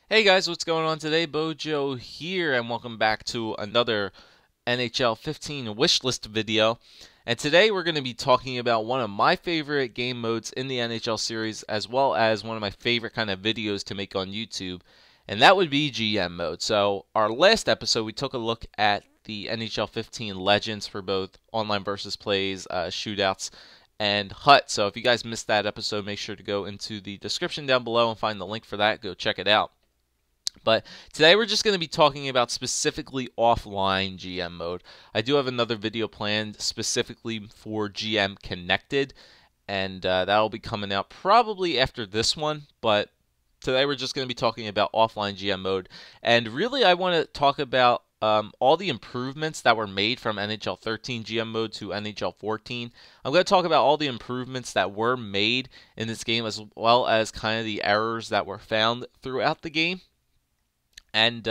Hey guys, what's going on today? BOJoeKO here, and welcome back to another NHL 15 wishlist video. And today we're going to be talking about one of my favorite game modes in the NHL series, as well as one of my favorite kind of videos to make on YouTube, and that would be GM mode. So, our last episode, we took a look at the NHL 15 legends for both online versus plays, shootouts, and Hut. So, if you guys missed that episode, make sure to go into the description down below and find the link for that. Go check it out. But today we're just going to be talking about specifically offline GM mode. I do have another video planned specifically for GM Connected, and that'll be coming out probably after this one. But today we're just going to be talking about offline GM mode. And really, I want to talk about all the improvements that were made from NHL 13 GM mode to NHL 14. I'm going to talk about all the improvements that were made in this game, as well as kind of the errors that were found throughout the game. And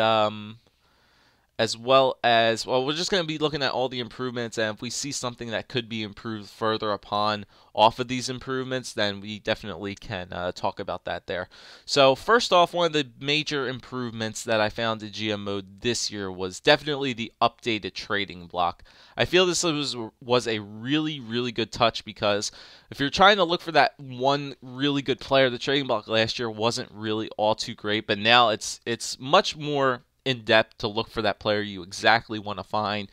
as well as, well, we're just going to be looking at all the improvements, and if we see something that could be improved further upon off of these improvements, then we definitely can talk about that there. So first off, one of the major improvements that I found in GM mode this year was definitely the updated trading block. I feel this was a really good touch, because if you're trying to look for that one really good player, the trading block last year wasn't really all too great, but now it's much more in depth to look for that player you exactly want to find,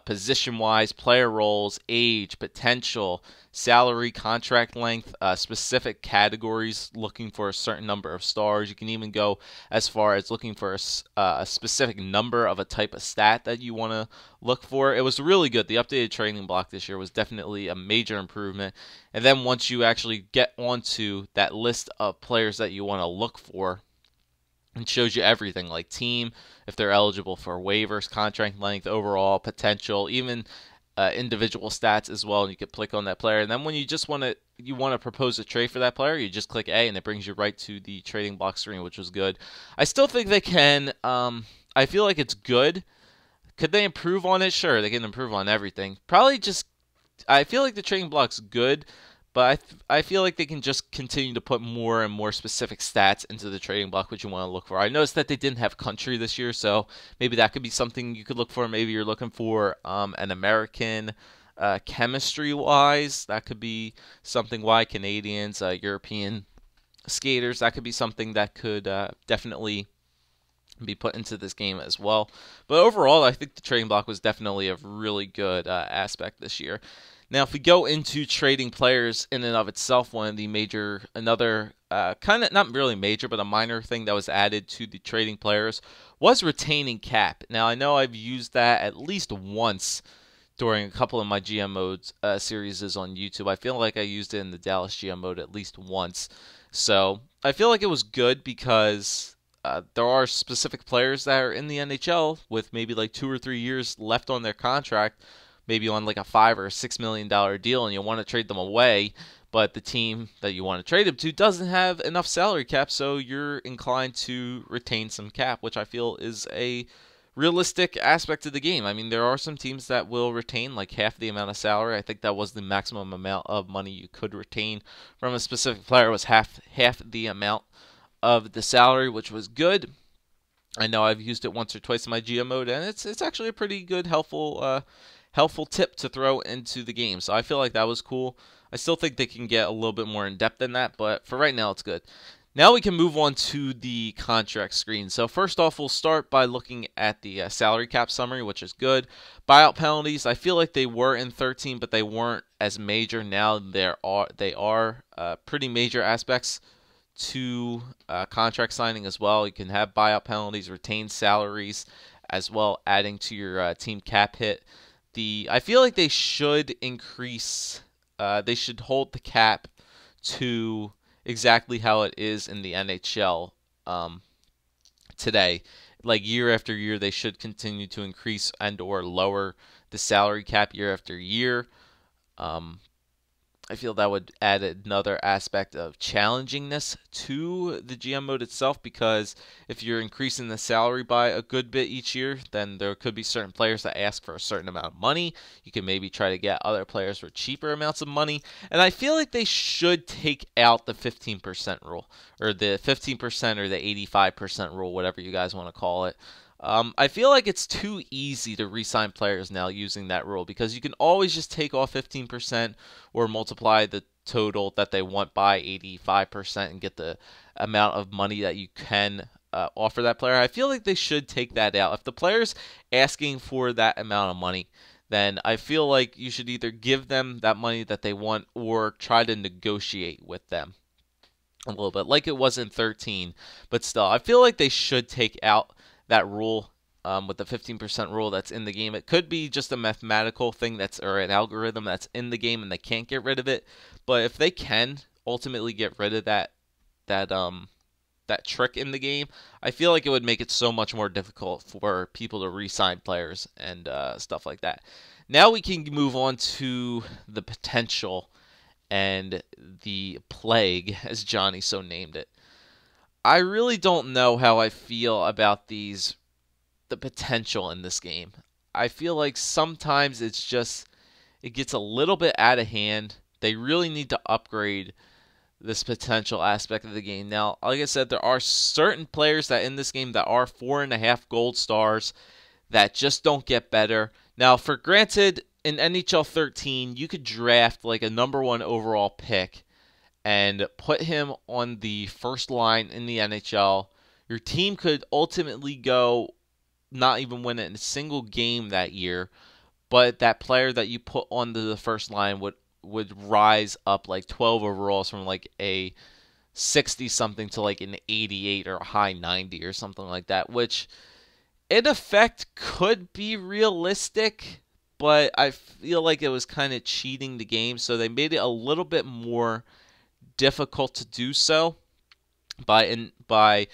position wise, player roles, age, potential, salary, contract length, specific categories, looking for a certain number of stars. You can even go as far as looking for a specific number of a type of stat that you want to look for. It was really good. The updated trading block this year was definitely a major improvement. And then once you actually get onto that list of players that you want to look for, it shows you everything, like team, if they're eligible for waivers, contract length, overall potential, even individual stats as well. And you can click on that player, and then when you just want to propose a trade for that player, you just click A, and it brings you right to the trading block screen, which was good. I still think they can. I feel like it's good. Could they improve on it? Sure, they can improve on everything. Probably just, I feel like the trading block's good, but I feel like they can just continue to put more and more specific stats into the trading block, which you want to look for. I noticed that they didn't have country this year, so maybe that could be something you could look for. Maybe you're looking for an American chemistry-wise. That could be something. Why Canadians, European skaters. That could be something that could definitely be put into this game as well. But overall, I think the trading block was definitely a really good aspect this year. Now, if we go into trading players in and of itself, one of the major, another kind of not really major, but a minor thing that was added to the trading players was retaining cap. Now, I know I've used that at least once during a couple of my GM modes series on YouTube. I feel like I used it in the Dallas GM mode at least once. So I feel like it was good, because there are specific players that are in the NHL with maybe like 2 or 3 years left on their contract, maybe on like a $5 or $6 million deal, and you want to trade them away, but the team that you want to trade them to doesn't have enough salary cap, so you're inclined to retain some cap, which I feel is a realistic aspect of the game. I mean, there are some teams that will retain like half the amount of salary. I think that was the maximum amount of money you could retain from a specific player, was half the amount of the salary, which was good. I know I've used it once or twice in my GM mode, and it's actually a pretty good, helpful tip to throw into the game. So I feel like that was cool. I still think they can get a little bit more in depth than that, but for right now, it's good. Now we can move on to the contract screen. So first off, we'll start by looking at the salary cap summary, which is good. Buyout penalties, I feel like they were in 13, but they weren't as major. Now they are pretty major aspects to contract signing as well. You can have buyout penalties, retain salaries, as well, adding to your team cap hit. I feel like they should increase. They should hold the cap to exactly how it is in the NHL today. Like year after year, they should continue to increase and or lower the salary cap year after year. Um, I feel that would add another aspect of challengingness to the GM mode itself, because if you're increasing the salary by a good bit each year, then there could be certain players that ask for a certain amount of money. You can maybe try to get other players for cheaper amounts of money. And I feel like they should take out the 15% rule, or the 15% or the 85% rule, whatever you guys want to call it. I feel like it's too easy to re-sign players now using that rule, because you can always just take off 15% or multiply the total that they want by 85% and get the amount of money that you can offer that player. I feel like they should take that out. If the player's asking for that amount of money, then I feel like you should either give them that money that they want or try to negotiate with them a little bit, like it was in 13. But still, I feel like they should take out that rule, with the 15% rule that's in the game. It could be just a mathematical thing or an algorithm that's in the game and they can't get rid of it. But if they can ultimately get rid of that trick in the game, I feel like it would make it so much more difficult for people to re-sign players and stuff like that. Now we can move on to the potential and the plague, as Johnny so named it. I really don't know how I feel about the potential in this game. I feel like sometimes it gets a little bit out of hand. They really need to upgrade this potential aspect of the game. Now, like I said, there are certain players that in this game that are 4.5 gold stars that just don't get better. Now, for granted, in NHL 13, you could draft like a #1 overall pick and put him on the first line in the NHL. Your team could ultimately go not even win it in a single game that year, but that player that you put onto the first line would rise up like 12 overalls from like a 60 something to like an 88 or a high 90 or something like that, which in effect could be realistic, but I feel like it was kind of cheating the game, so they made it a little bit more difficult to do so by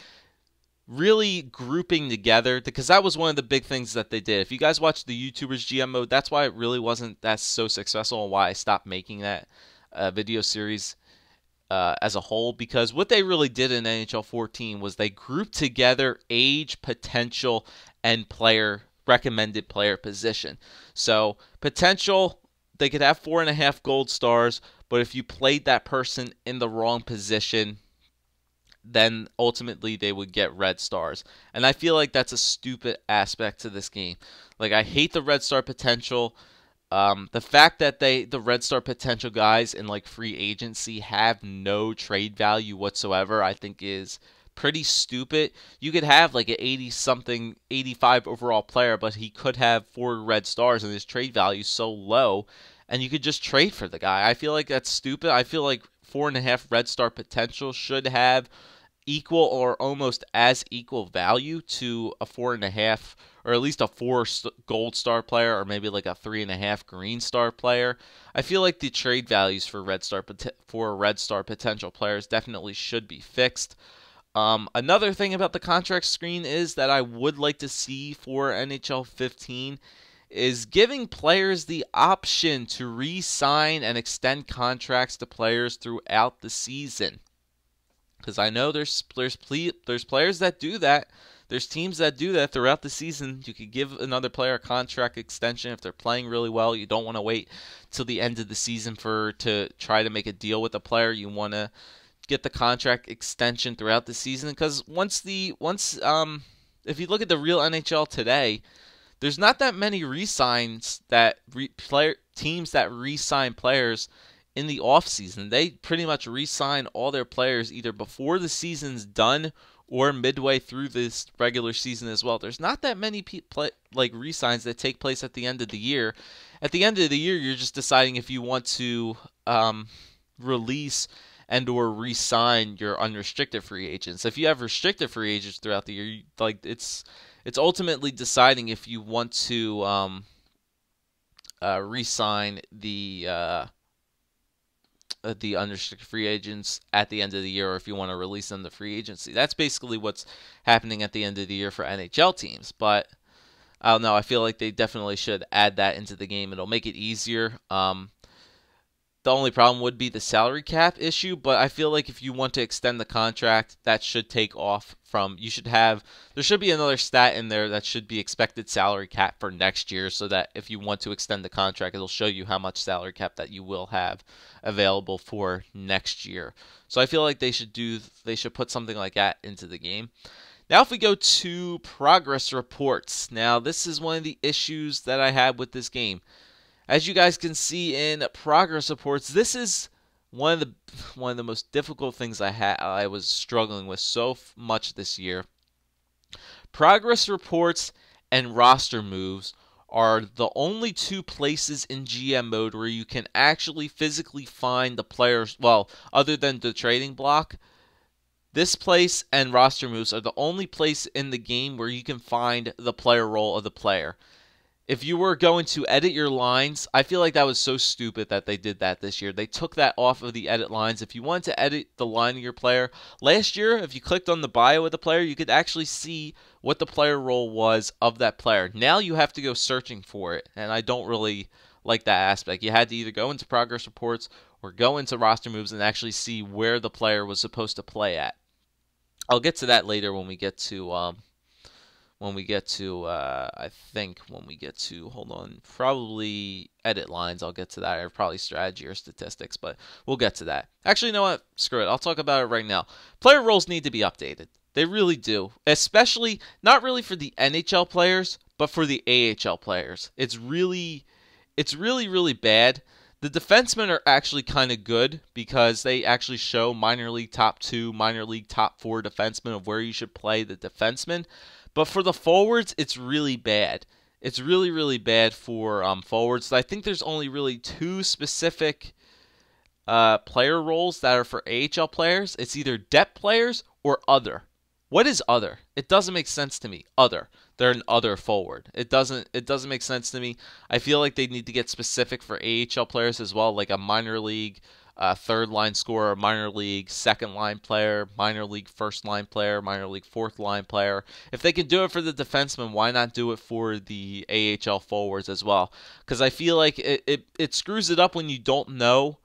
really grouping together, because that was one of the big things that they did. If you guys watch the YouTubers GM mode, that's why it really wasn't that so successful and why I stopped making that video series as a whole, because what they really did in NHL 14 was they grouped together age, potential, and recommended player position. So potential, they could have 4.5 gold stars, but if you played that person in the wrong position, then ultimately they would get red stars. And I feel like that's a stupid aspect to this game. Like, I hate the red star potential. The fact that the red star potential guys in like free agency have no trade value whatsoever, I think is pretty stupid. You could have like an 80-something, 85 overall player, but he could have 4 red stars and his trade value is so low, and you could just trade for the guy. I feel like that's stupid. I feel like 4.5 red star potential should have equal or almost as equal value to a 4.5, or at least a 4 gold star player, or maybe like a 3.5 green star player. I feel like the trade values for red star potential players definitely should be fixed. Another thing about the contract screen is that I would like to see for NHL 15 is giving players the option to re-sign and extend contracts to players throughout the season. Because I know there's players that do that. There's teams that do that throughout the season. You could give another player a contract extension if they're playing really well. You don't want to wait till the end of the season to try to make a deal with a player. You want to get the contract extension throughout the season, because if you look at the real NHL today, there's not that many re-signs teams that re-sign players in the offseason. They pretty much re-sign all their players either before the season's done or midway through this regular season as well. There's not that many re-signs that take place at the end of the year. At the end of the year, you're just deciding if you want to release and or re-sign your unrestricted free agents. If you have restricted free agents throughout the year, it's ultimately deciding if you want to re-sign the unrestricted free agents at the end of the year, or if you want to release them to free agency. That's basically what's happening at the end of the year for NHL teams. But I don't know. I feel like they definitely should add that into the game. It'll make it easier. The only problem would be the salary cap issue, but I feel like if you want to extend the contract, that should take off from, there should be another stat in there that should be expected salary cap for next year, so that if you want to extend the contract, it'll show you how much salary cap that you will have available for next year. So I feel like they should put something like that into the game. Now if we go to progress reports. Now this is one of the issues that I had with this game. As you guys can see in progress reports, this is one of the most difficult things I was struggling with so much this year. Progress reports and roster moves are the only two places in GM mode where you can actually physically find the players, well, other than the trading block. This place and roster moves are the only place in the game where you can find the player role of the player. If you were going to edit your lines, I feel like that was so stupid that they did that this year. They took that off of the edit lines. If you wanted to edit the line of your player, last year, if you clicked on the bio of the player, you could actually see what the player role was of that player. Now you have to go searching for it, and I don't really like that aspect. You had to either go into progress reports or go into roster moves and actually see where the player was supposed to play at. I'll get to that later when we get to hold on, probably edit lines. I'll get to that, or probably strategy or statistics, but we'll get to that. Actually, you know what? Screw it. I'll talk about it right now. Player roles need to be updated. They really do, especially not really for the NHL players, but for the AHL players. It's really bad. The defensemen are actually kind of good because they actually show minor league top 2, minor league top 4 defensemen of where you should play the defensemen. But for the forwards, it's really bad. It's really bad for forwards. So I think there's only really 2 specific player roles that are for AHL players. It's either depth players or other. What is other? It doesn't make sense to me. Other. They're an other forward. It doesn't make sense to me. I feel like they need to get specific for AHL players as well, like a minor league third line scorer, minor league second line player, minor league first line player, minor league fourth line player. If they can do it for the defensemen, why not do it for the AHL forwards as well? Because I feel like it screws it up when you don't know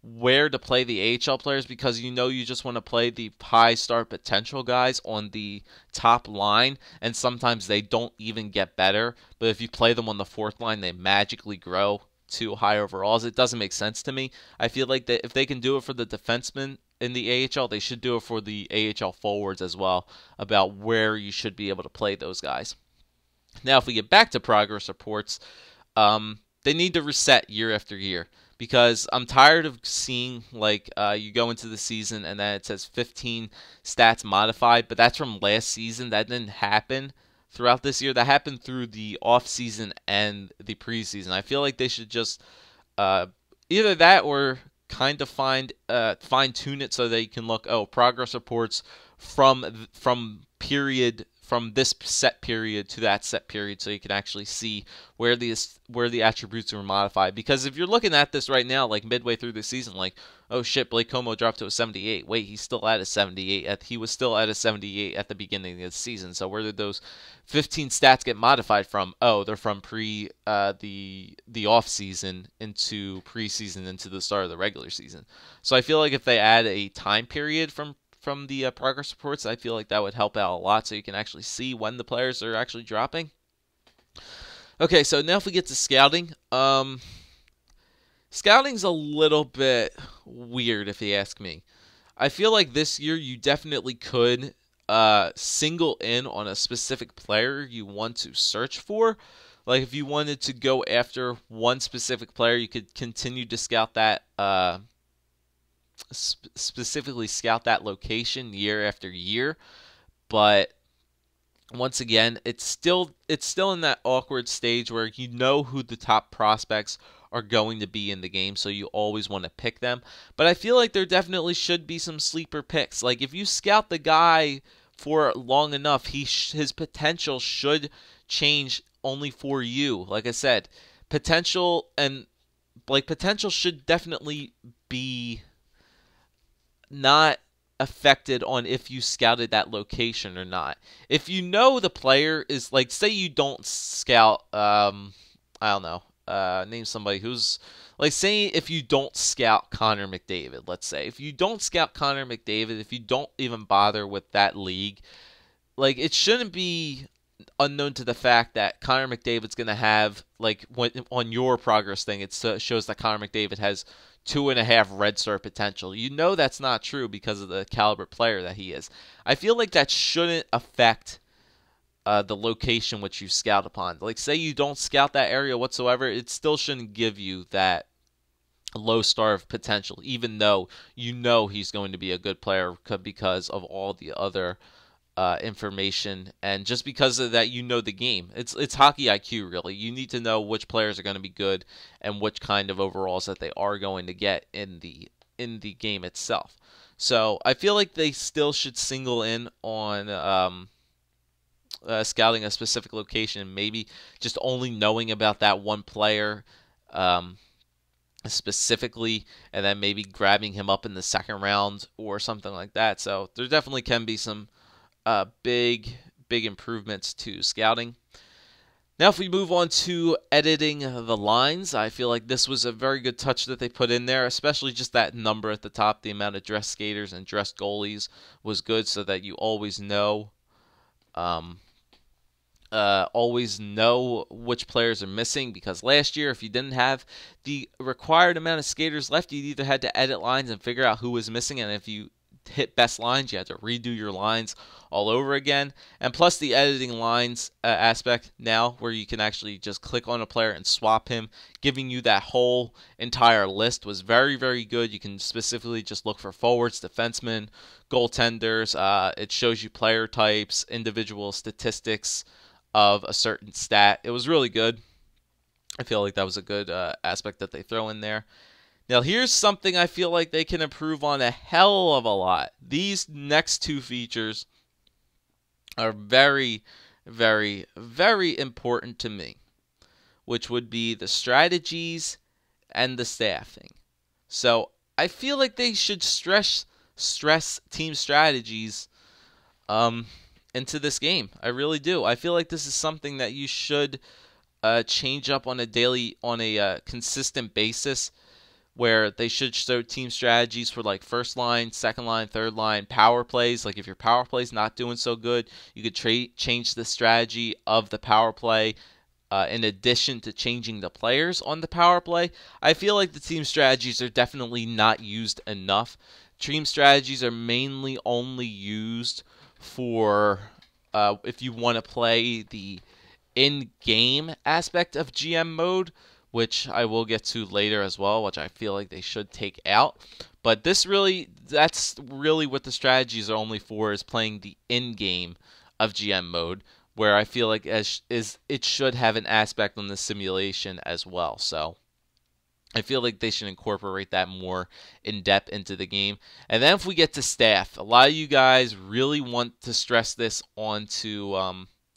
where to play the AHL players, because you just want to play the high start potential guys on the top line, and sometimes they don't even get better. But if you play them on the fourth line, they magically grow to high overalls. It doesn't make sense to me. I feel like that if they can do it for the defensemen in the AHL, they should do it for the AHL forwards as well, about where you should be able to play those guys. Now, if we get back to progress reports, they need to reset year after year. Because I'm tired of seeing, like, you go into the season and then it says 15 stats modified, but that's from last season. That didn't happen throughout this year. That happened through the off-season and the preseason. I feel like they should just either that or kind of fine-tune it so that you can look, progress reports from this set period to that set period, so you can actually see where the attributes were modified. Because if you're looking at this right now, like midway through the season, like, oh shit, BOJoeKO dropped to a 78. Wait, he's still at a 78. He was still at a 78 at the beginning of the season. So where did those 15 stats get modified from? Oh, they're from the off season into preseason into the start of the regular season. So I feel like if they add a time period from the progress reports, I feel like that would help out a lot, so you can actually see when the players are actually dropping. Okay, so now if we get to scouting, scouting's a little bit weird if you ask me. I feel like this year you definitely could single in on a specific player you want to search for. Like if you wanted to go after one specific player, you could continue to scout that specifically scout that location year after year. But once again, it's still in that awkward stage where you know who the top prospects are going to be in the game, so you always want to pick them. But I feel like there definitely should be some sleeper picks. Like if you scout the guy for long enough, his potential should change only for you. Like I said, potential should definitely be not affected on if you scouted that location or not. If you know the player is, like, say you don't scout, I don't know, name somebody who's like, say if you don't scout Connor McDavid, let's say if you don't scout Connor McDavid, if you don't even bother with that league, like it shouldn't be unknown to the fact that Connor McDavid's going to have, like, on your progress thing, it shows that Connor McDavid has 2.5 Red Star potential. You know that's not true because of the caliber player that he is. I feel like that shouldn't affect the location which you scout upon. Like, say you don't scout that area whatsoever, it still shouldn't give you that low star of potential, even though you know he's going to be a good player because of all the other information, and just because of that, you know the game. It's hockey IQ, really. You need to know which players are going to be good and which kind of overalls that they are going to get in the game itself. So I feel like they still should single in on scouting a specific location, maybe just only knowing about that one player specifically, and then maybe grabbing him up in the second round or something like that. So there definitely can be some big improvements to scouting. Now, if we move on to editing the lines, I feel like this was a very good touch that they put in there, especially just that number at the top, the amount of dressed skaters and dressed goalies was good, so that you always know which players are missing, because last year, if you didn't have the required amount of skaters left, you either had to edit lines and figure out who was missing, and if you hit best lines, you had to redo your lines all over again. And plus the editing lines aspect now, where you can actually just click on a player and swap him, giving you that whole entire list, was very, very good. You can specifically just look for forwards, defensemen, goaltenders. It shows you player types, individual statistics of a certain stat. It was really good. I feel like that was a good aspect that they throw in there. Now, here's something I feel like they can improve on a hell of a lot. These next two features are very, very, very important to me, which would be the strategies and the staffing. So I feel like they should stress team strategies into this game. I really do. I feel like this is something that you should change up on a consistent basis, where they should show team strategies for like first line, second line, third line, power plays. Like if your power play is not doing so good, you could change the strategy of the power play in addition to changing the players on the power play. I feel like the team strategies are definitely not used enough. Team strategies are mainly only used for if you want to play the in-game aspect of GM mode, which I will get to later as well, which I feel like they should take out. But that's really what the strategies are only for, is playing the in-game of GM mode, where I feel like it should have an aspect on the simulation as well. So I feel like they should incorporate that more in depth into the game. And then if we get to staff, a lot of you guys really want to stress this onto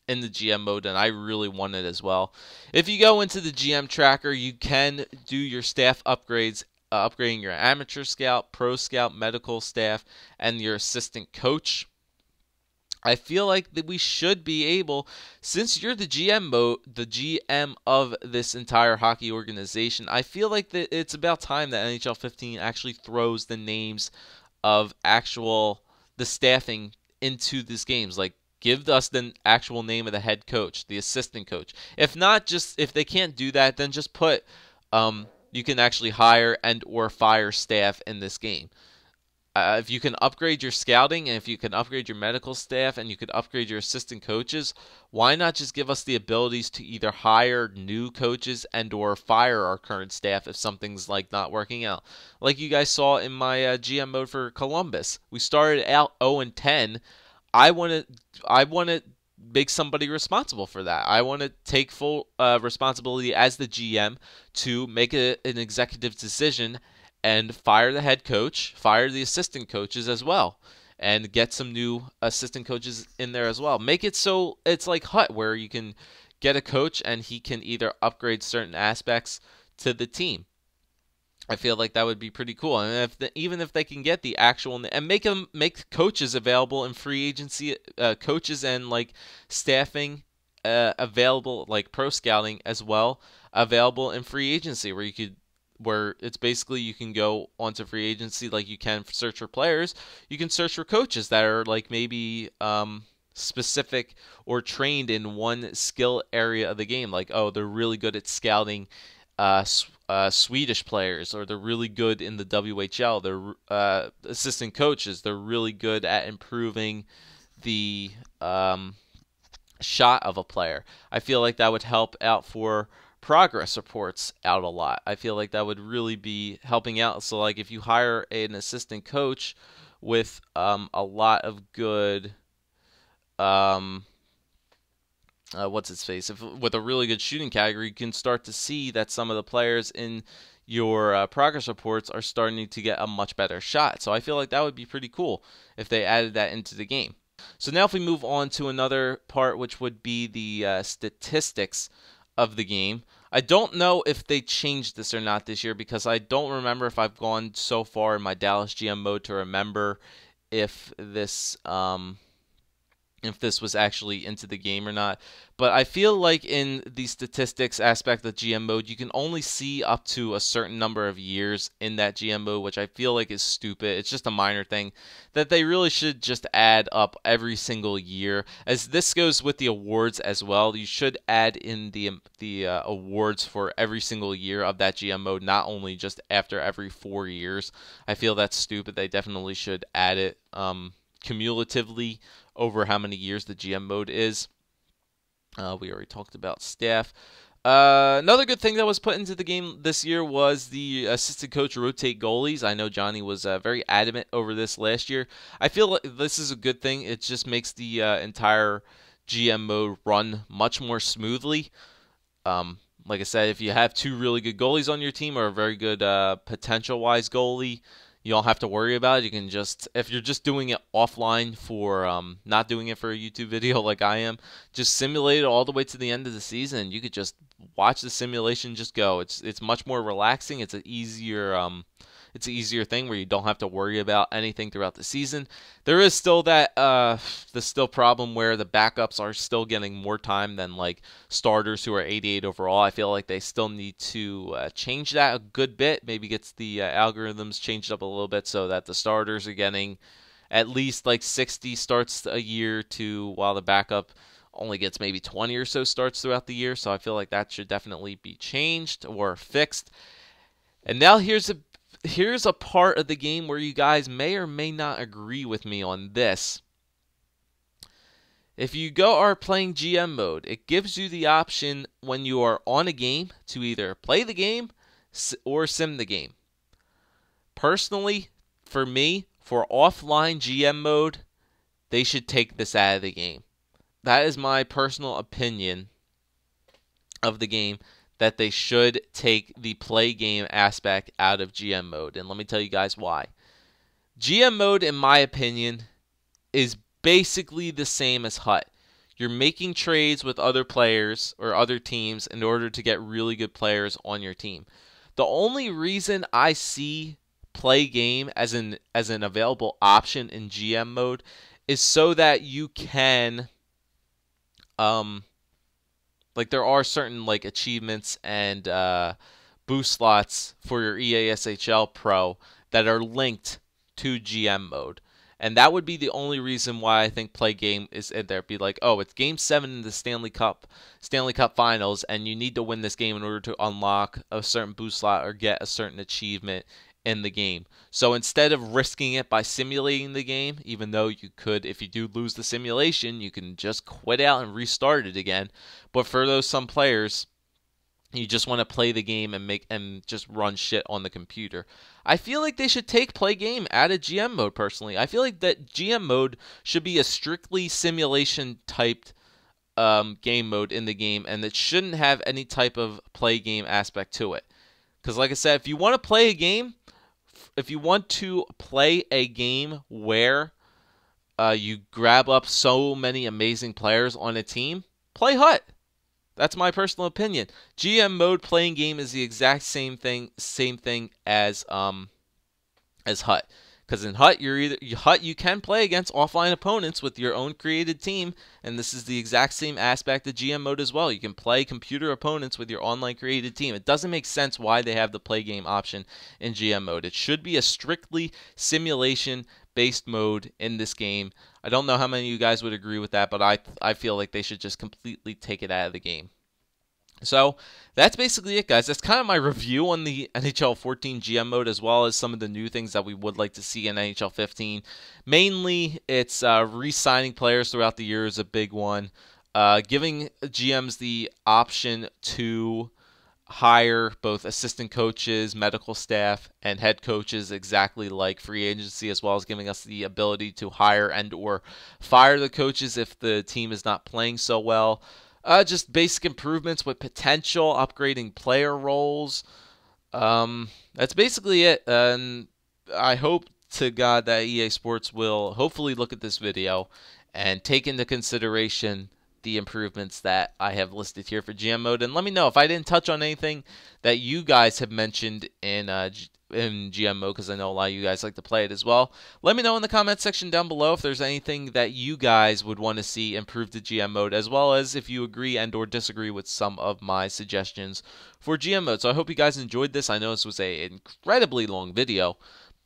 in the GM mode, and I really want it as well. If you go into the GM tracker, you can do your staff upgrades, upgrading your amateur scout, pro scout, medical staff, and your assistant coach. I feel like that we should be able, since you're the GM of this entire hockey organization, I feel like that it's about time that NHL 15 actually throws the names of the staffing into these games. Like, give us the actual name of the head coach, the assistant coach. If not, if they can't do that, then just put you can actually hire and or fire staff in this game. If you can upgrade your scouting, and if you can upgrade your medical staff, and you can upgrade your assistant coaches, why not just give us the abilities to either hire new coaches and or fire our current staff if something's like not working out? Like you guys saw in my GM mode for Columbus, we started out 0-10. I want to make somebody responsible for that. I want to take full responsibility as the GM to make an executive decision and fire the head coach, fire the assistant coaches as well, and get some new assistant coaches in there as well. Make it so it's like Hut, where you can get a coach and he can either upgrade certain aspects to the team. I feel like that would be pretty cool. And even if they can get the actual, and make coaches available in free agency, coaches and like staffing available, like pro scouting as well, available in free agency, where it's basically you can go onto free agency like you can search for players. You can search for coaches that are like maybe specific or trained in one skill area of the game. Like, oh, they're really good at scouting Swedish players, or they're really good in the WHL. They're assistant coaches. They're really good at improving the shot of a player. I feel like that would help out for progress reports out a lot. I feel like that would really be helping out. So like if you hire an assistant coach with a lot of good what's its face, with a really good shooting category, you can start to see that some of the players in your progress reports are starting to get a much better shot. So I feel like that would be pretty cool if they added that into the game. So now if we move on to another part, which would be the statistics of the game. I don't know if they changed this or not this year, because I don't remember if I've gone so far in my Dallas GM mode to remember if this was actually into the game or not. But I feel like in the statistics aspect of GM mode, you can only see up to a certain number of years in that GM mode, which I feel like is stupid. It's just a minor thing that they really should just add up every single year. As this goes with the awards as well, you should add in the awards for every single year of that GM mode, not only just after every 4 years. I feel that's stupid. They definitely should add it cumulatively over how many years the GM mode is. We already talked about staff. Another good thing that was put into the game this year was the assistant coach rotate goalies. I know Johnny was very adamant over this last year. I feel like this is a good thing. It just makes the entire GM mode run much more smoothly. Like I said, if you have 2 really good goalies on your team, or a very good potential-wise goalie, you don't have to worry about it. You can just, if you're just doing it offline for, not doing it for a YouTube video like I am, just simulate it all the way to the end of the season. You could just watch the simulation just go. It's much more relaxing. It's an easier thing where you don't have to worry about anything throughout the season. There is still that the problem where the backups are still getting more time than like starters who are 88 overall. I feel like they still need to change that a good bit. Maybe gets the algorithms changed up a little bit so that the starters are getting at least like 60 starts a year, while the backup only gets maybe 20 or so starts throughout the year. So I feel like that should definitely be changed or fixed. And now here's a part of the game where you guys may or may not agree with me on this. If you are playing GM mode, it gives you the option when you are on a game to either play the game or sim the game. Personally, for me, for offline GM mode, they should take this out of the game. That is my personal opinion of the game, that they should take the play game aspect out of GM mode. And let me tell you guys why. GM mode, in my opinion, is basically the same as HUT. You're making trades with other players or other teams in order to get really good players on your team. The only reason I see play game as an available option in GM mode is so that you can like there are certain like achievements and boost slots for your EASHL Pro that are linked to GM mode. And that would be the only reason why I think play game is in there. Be like, oh, it's game 7 in the Stanley Cup Finals, and you need to win this game in order to unlock a certain boost slot or get a certain achievement in the game. So instead of risking it by simulating the game, even though you could, if you do lose the simulation, you can just quit out and restart it again. But for some players, you just want to play the game and just run shit on the computer. I feel like they should take play game out of GM mode, personally. I feel like that GM mode should be a strictly simulation typed game mode in the game, and it shouldn't have any type of play game aspect to it. Because like I said, if you want to play a game where you grab up so many amazing players on a team, play HUT. That's my personal opinion. GM mode playing game is the exact same thing as HUT. Because in Hut, you can play against offline opponents with your own created team, and this is the exact same aspect of GM mode as well. You can play computer opponents with your online created team. It doesn't make sense why they have the play game option in GM mode. It should be a strictly simulation-based mode in this game. I don't know how many of you guys would agree with that, but I feel like they should just completely take it out of the game. So that's basically it, guys. That's kind of my review on the NHL 14 GM mode, as well as some of the new things that we would like to see in NHL 15. Mainly, it's re-signing players throughout the year is a big one. Giving GMs the option to hire both assistant coaches, medical staff, and head coaches exactly like free agency, as well as giving us the ability to hire and or fire the coaches if the team is not playing so well. Just basic improvements with potential, upgrading player roles. That's basically it. And I hope to God that EA Sports will hopefully look at this video and take into consideration the improvements that I have listed here for GM mode. And let me know if I didn't touch on anything that you guys have mentioned in GM mode, because I know a lot of you guys like to play it as well. Let me know in the comment section down below if there's anything that you guys would want to see improved to GM mode, as well as if you agree and or disagree with some of my suggestions for GM mode. So I hope you guys enjoyed this. I know this was an incredibly long video,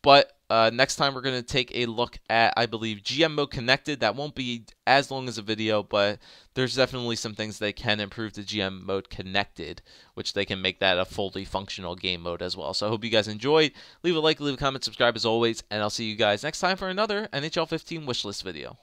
but next time we're going to take a look at, I believe, GM mode connected. That won't be as long as a video, but there's definitely some things they can improve to GM mode connected, which they can make that a fully functional game mode as well. So I hope you guys enjoyed. Leave a like, leave a comment, subscribe as always, and I'll see you guys next time for another NHL 15 wishlist video.